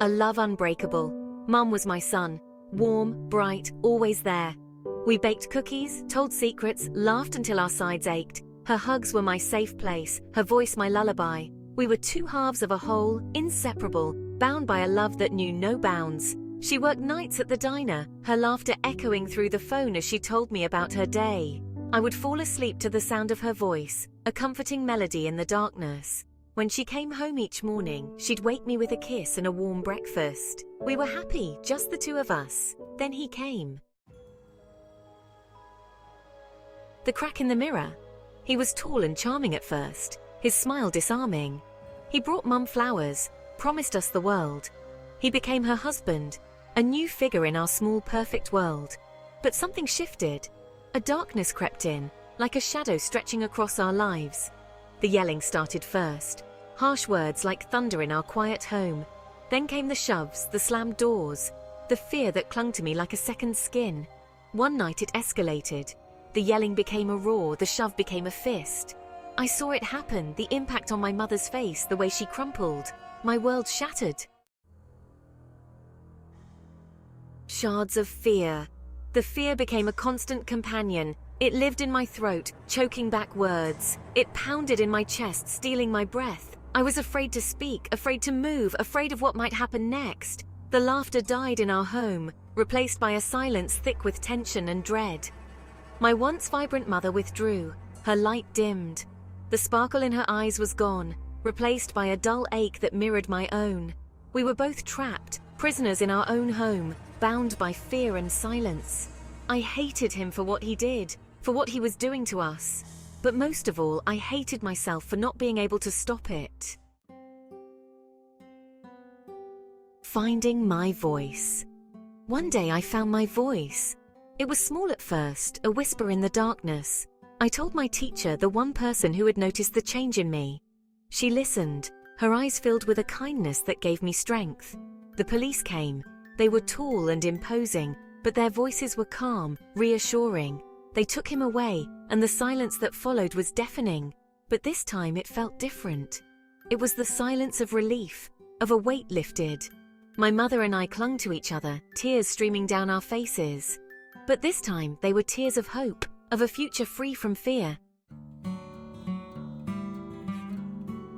A love unbreakable. Mum was my sun. Warm, bright, always there. We baked cookies, told secrets, laughed until our sides ached. Her hugs were my safe place, her voice my lullaby. We were two halves of a whole, inseparable, bound by a love that knew no bounds. She worked nights at the diner, her laughter echoing through the phone as she told me about her day. I would fall asleep to the sound of her voice, a comforting melody in the darkness. When she came home each morning, she'd wake me with a kiss and a warm breakfast. We were happy, just the two of us. Then he came. The crack in the mirror. He was tall and charming at first, his smile disarming. He brought Mum flowers, promised us the world. He became her husband, a new figure in our small perfect world. But something shifted. A darkness crept in, like a shadow stretching across our lives. The yelling started first, harsh words like thunder in our quiet home. Then came the shoves, the slammed doors, the fear that clung to me like a second skin. One night it escalated. The yelling became a roar, the shove became a fist. I saw it happen, the impact on my mother's face, the way she crumpled. My world shattered. Shards of fear. The fear became a constant companion. It lived in my throat, choking back words. It pounded in my chest, stealing my breath. I was afraid to speak, afraid to move, afraid of what might happen next. The laughter died in our home, replaced by a silence thick with tension and dread. My once vibrant mother withdrew. Her light dimmed. The sparkle in her eyes was gone, replaced by a dull ache that mirrored my own. We were both trapped, prisoners in our own home, bound by fear and silence. I hated him for what he did, for what he was doing to us. But most of all, I hated myself for not being able to stop it. Finding my voice. One day I found my voice. It was small at first, a whisper in the darkness. I told my teacher, the one person who had noticed the change in me. She listened, her eyes filled with a kindness that gave me strength. The police came. They were tall and imposing, but their voices were calm, reassuring. They took him away, and the silence that followed was deafening. But this time it felt different. It was the silence of relief, of a weight lifted. My mother and I clung to each other, tears streaming down our faces. But this time they were tears of hope, of a future free from fear.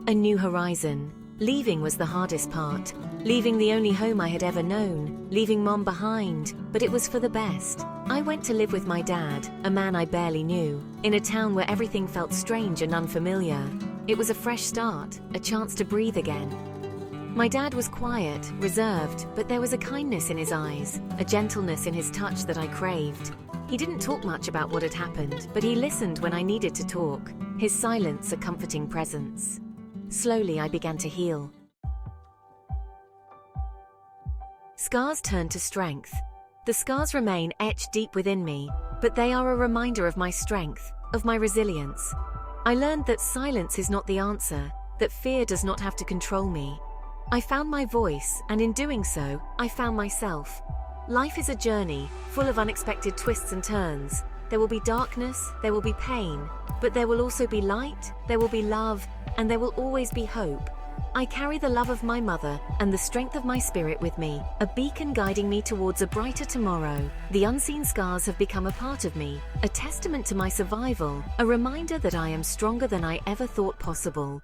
A new horizon. Leaving was the hardest part. Leaving the only home I had ever known, leaving Mom behind, but it was for the best. I went to live with my dad, a man I barely knew, in a town where everything felt strange and unfamiliar. It was a fresh start, a chance to breathe again. My dad was quiet, reserved, but there was a kindness in his eyes, a gentleness in his touch that I craved. He didn't talk much about what had happened, but he listened when I needed to talk, his silence a comforting presence. Slowly I began to heal. Scars turned to strength. The scars remain etched deep within me, but they are a reminder of my strength, of my resilience. I learned that silence is not the answer, that fear does not have to control me. I found my voice, and in doing so, I found myself. Life is a journey, full of unexpected twists and turns. There will be darkness, there will be pain, but there will also be light, there will be love, and there will always be hope. I carry the love of my mother and the strength of my spirit with me, a beacon guiding me towards a brighter tomorrow. The unseen scars have become a part of me, a testament to my survival, a reminder that I am stronger than I ever thought possible.